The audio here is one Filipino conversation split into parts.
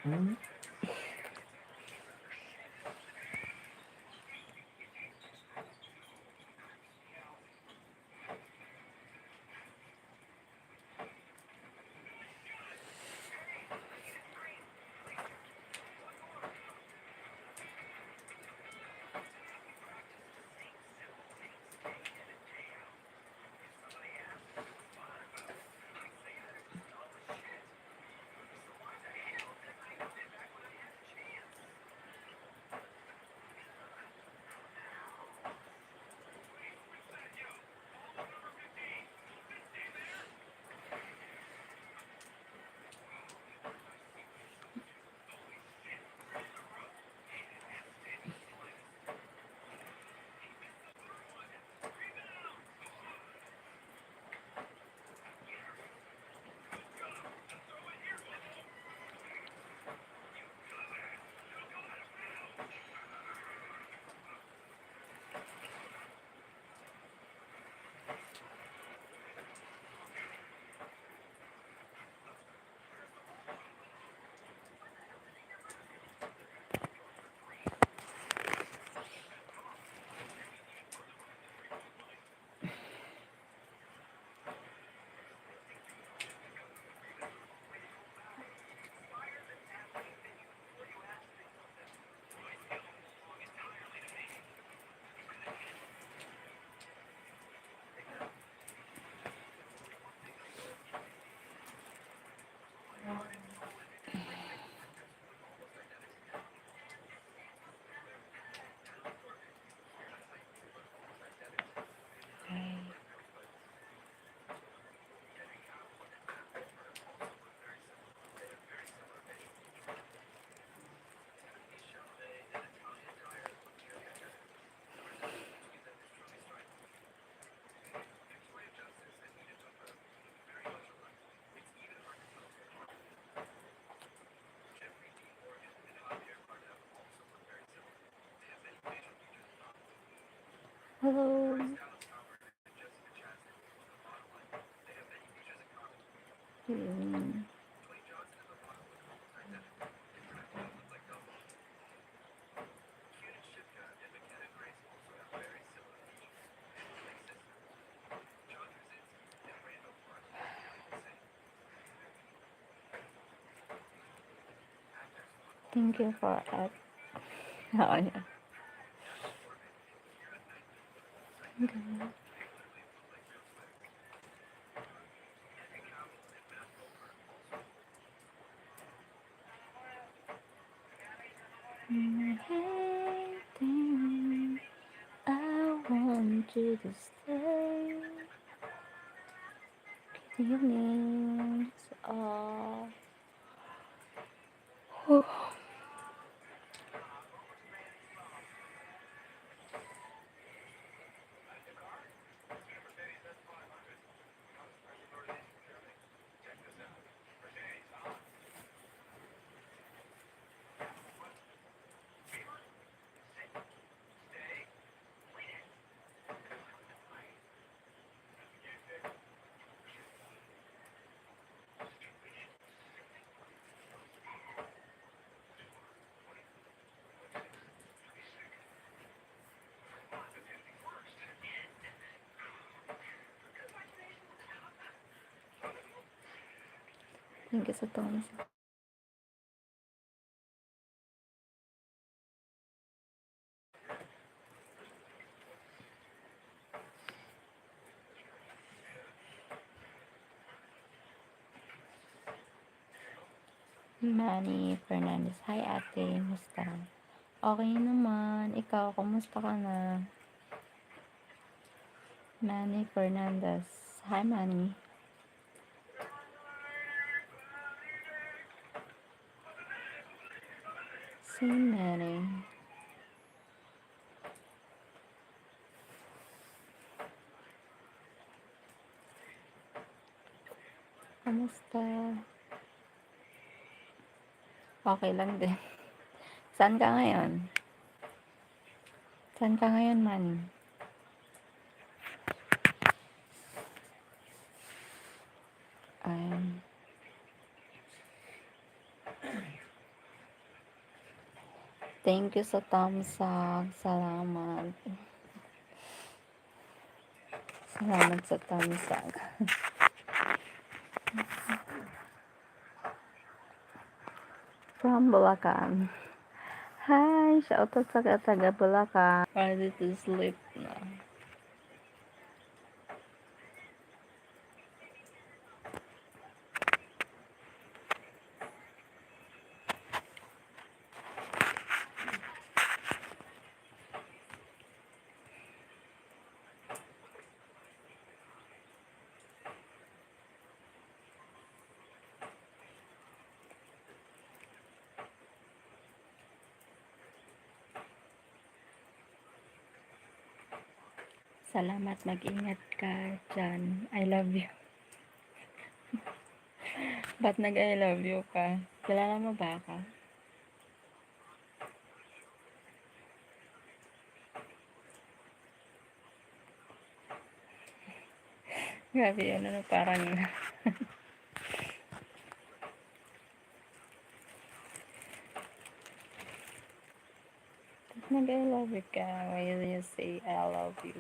Mm. Hello. Mm. Thank you for it. Oh, yeah. Okay. Anything I want you to stay. Feelings are. Thank you sa tumis. Manny Fernandez. Hi ate, musta? Okay naman. Ikaw, kumusta ka na? Manny Fernandez. Hi Manny. Si Manny. kamusta? Okay lang din. Saan ka ngayon? Saan ka ngayon, man? Thank you sa thumbs up. Salamat. Salamat sa thumbs up. From Bulacan. Hi! Shoutout sa taga Bulacan. Ready to sleep na. Salamat, mag-ingat ka dyan. I love you. Ba't nag-I love you ka? Kilala mo ba ako? Grabe, ano na parang... nag-I love you ka. Why do you say I love you?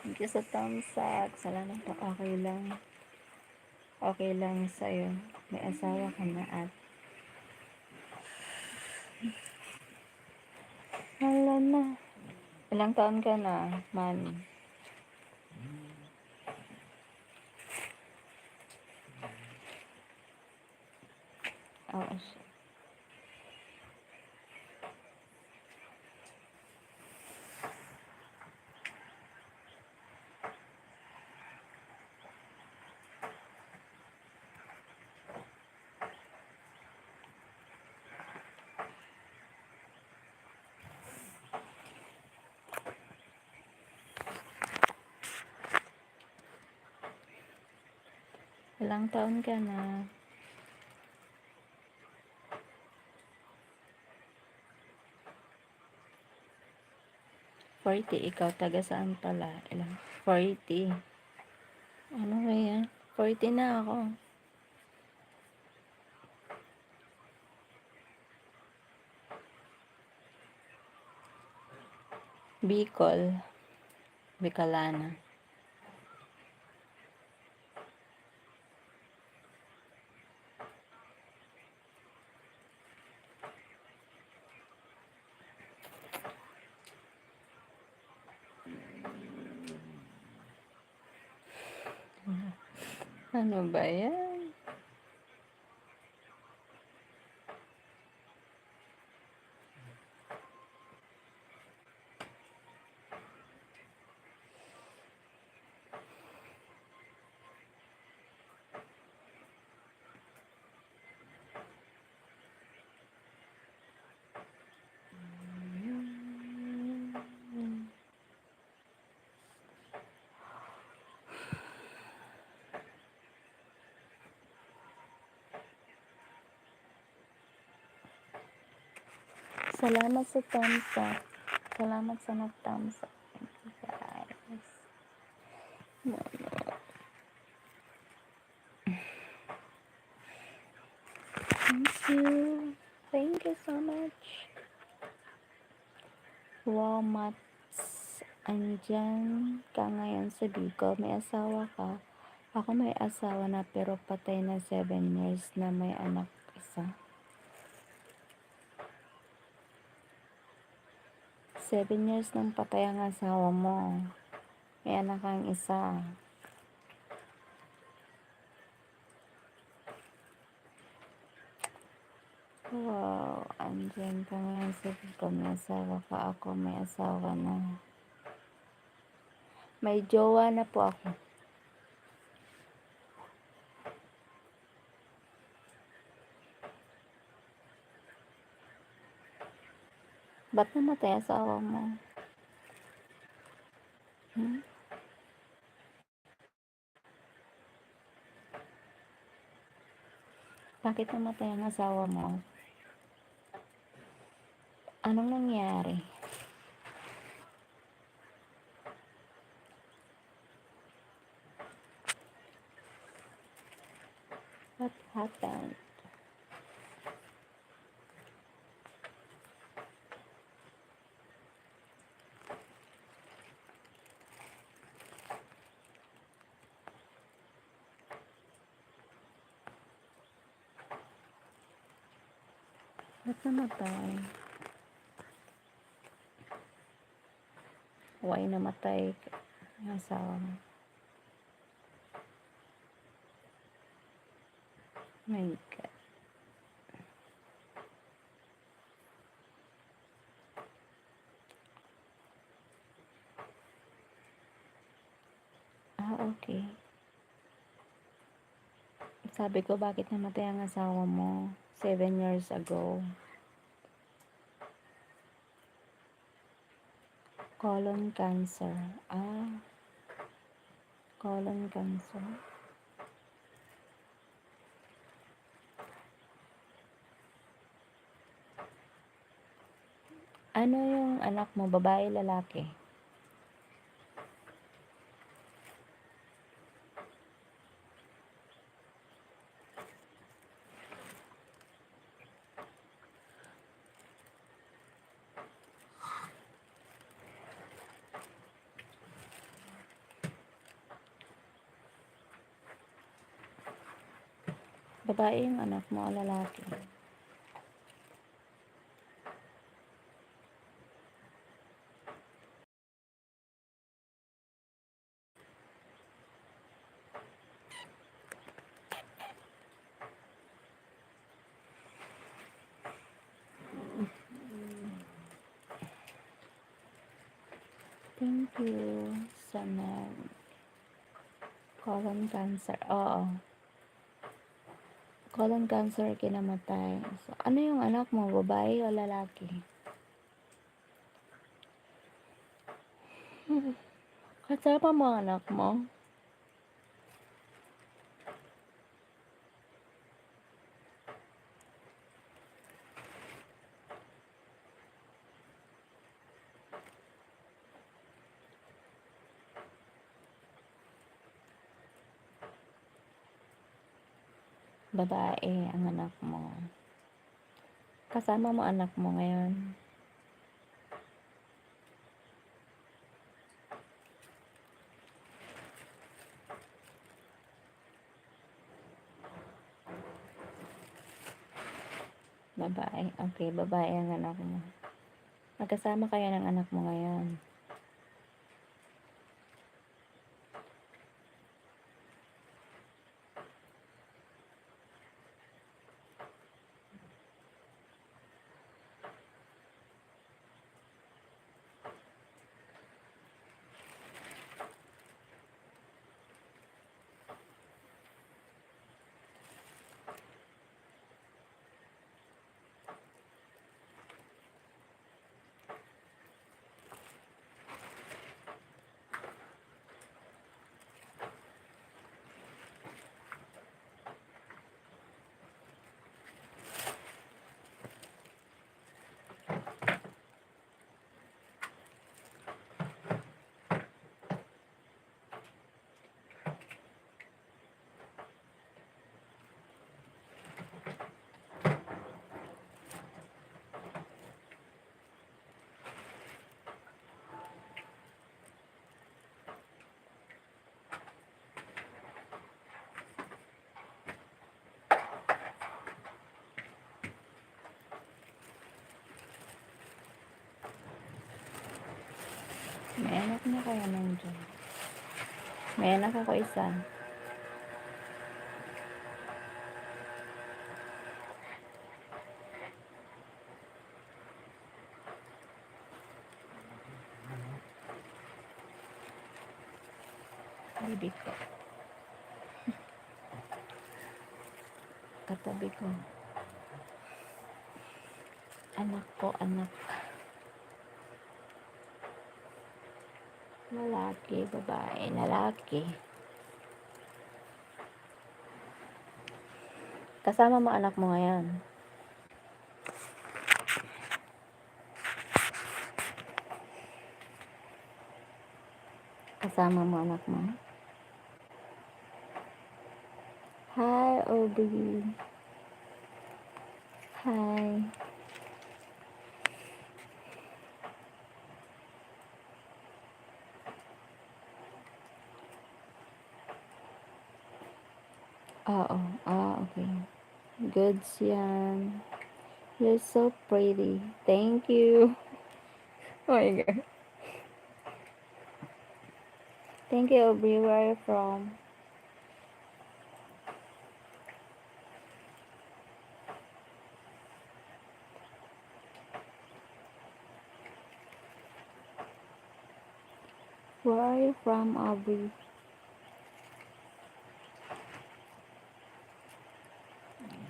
Thank you sa thumbs up. Salamat po. Okay lang. Okay lang sa'yo. May asawa ka na at wala na. Ilang taon ka na, man? Oh, shit. Ilang taon ka na? 40. Ikaw, taga saan pala? Ilang? 40. Ano ba yan? 40 na ako. Bicol. Bicolana. Ano ba yan? Salamat sa thumbs up. Salamat sa nag-thumbs up. Thank you, guys. Thank you. Thank you so much. Wow, Mats. Andyan ka ngayon sa Bicol. May asawa ka. Ako may asawa na pero patay na 7 years na may anak isa. 7 years nang patay ang asawa mo. May anak kang isa. Wow, andyan ka ngayon sa Bicol. May asawa ka. Ako may asawa na. May jowa na po ako. Ba't namatay asawa mo? Hmm? Bakit namatay ang asawa mo? Anong nangyari? What happened? Ba't namatay? Why namatay ang asawa mo? My God. Okay. Sabi ko, bakit namatay ang asawa mo 7 years ago? Colon cancer. Colon cancer. Ano yung anak mo, babae, lalaki? Babae yung anak mo o lalaki? Thank you sa colon cancer. Oo. Colon cancer kinamatay. So, ano yung anak mo, babae o lalaki? Kasama mo ang anak mo? Babae ang anak mo. Kasama mo anak mo ngayon? Babae. Okay, babae ang anak mo. Magkasama kayo ng anak mo ngayon? May anak na kaya nandiyan? May anak ako isa. Bibi ko. Katabi ko. Anak ko, anak. Lalaki, babae, lalaki. Kasama mo anak mo ngayon? Kasama mo anak mo? Hi, Aubrey. Hi. Oo. Okay. Goods yan. You're so pretty. Thank you. Oh my God. Thank you, Aubrey. Where are you from? Where are you from, Aubrey?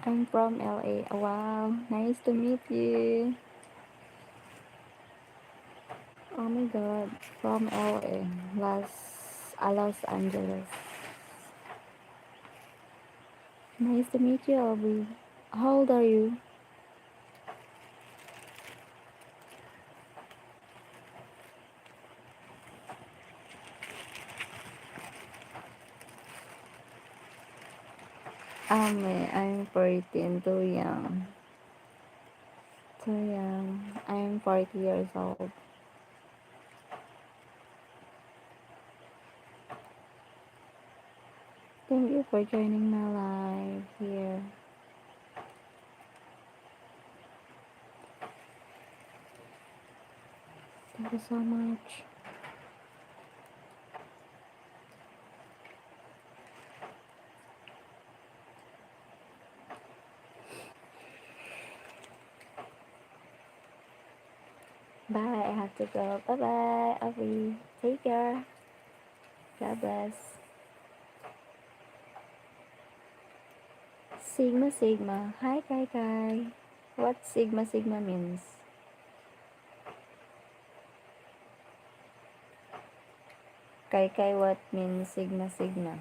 I'm from LA. Wow, nice to meet you. Oh my God, from LA, Los Angeles. Nice to meet you, Aubrey. How old are you? I'm 14, too young. Too young. I'm 40 years old. Thank you for joining my live here. Thank you so much. Bye, I have to go. Bye-bye, Aubrey. Take care. God bless. Sigma Sigma. Hi, Kai Kai. What Sigma Sigma means? Kai Kai, what means Sigma Sigma?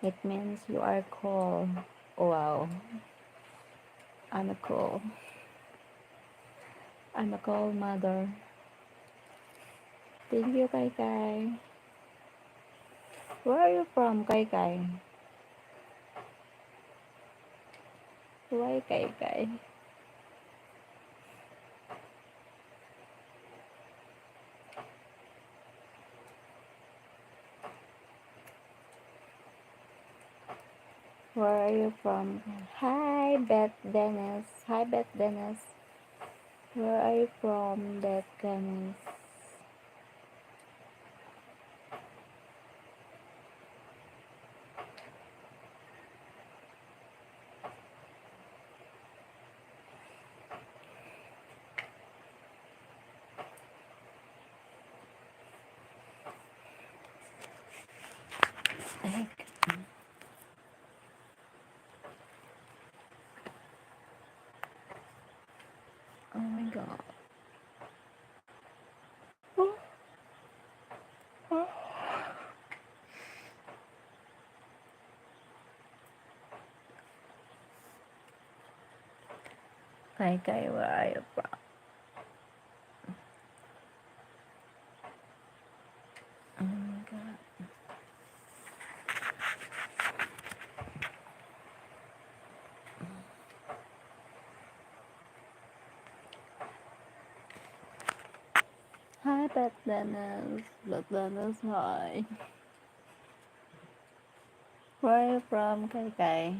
It means you are cool. Wow. I'm a cool. I'm a cool mother. Thank you, Kai Kai. Where are you from, Kai Kai? Why Kai Kai? Where are you from? Hi, Beth Dennis. Hi, Beth Dennis. Where are you from, Beth Dennis? Heck. Oh my God. Kai Kai, where are you from? Oh my God. Hi, Beth Dennis. Beth Dennis, hi. Where are you from, Kai Kai?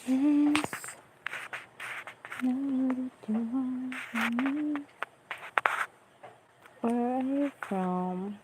Yes, know that you want me. Where are you from?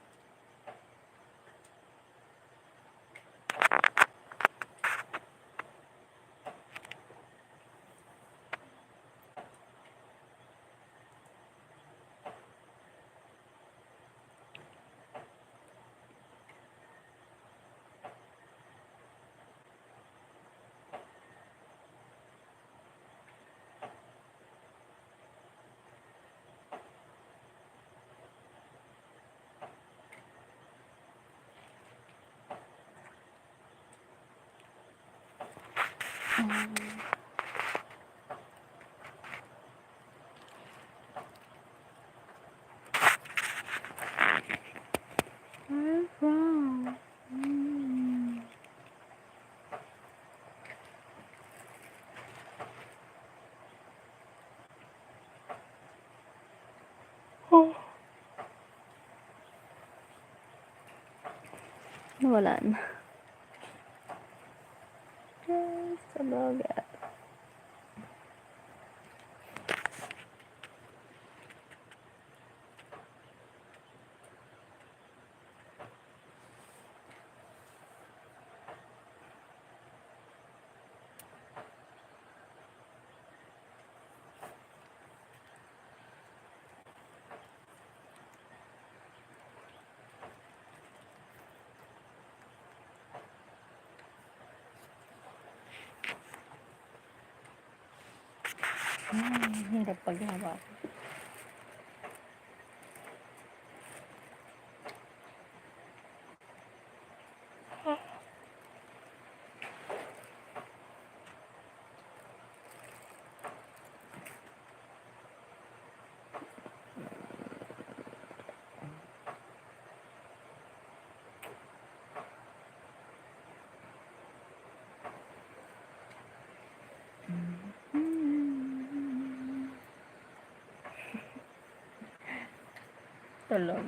Where are you from? Oh. Wala na. Yes, sabagay. Hirap paghawak. Tulog.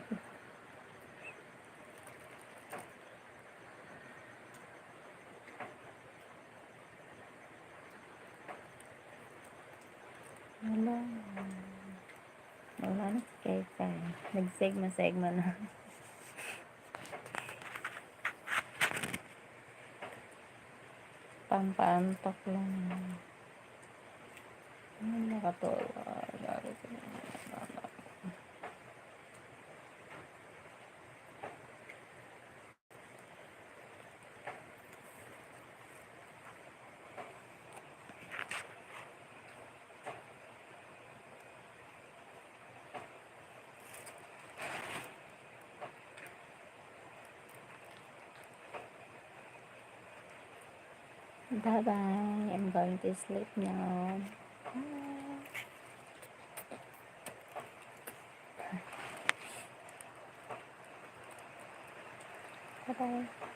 Wala. Wala na si Kay. Nag-segma na. Pampaantok lang. Nakatulog. Bye-bye. I'm going to sleep now. Bye-bye.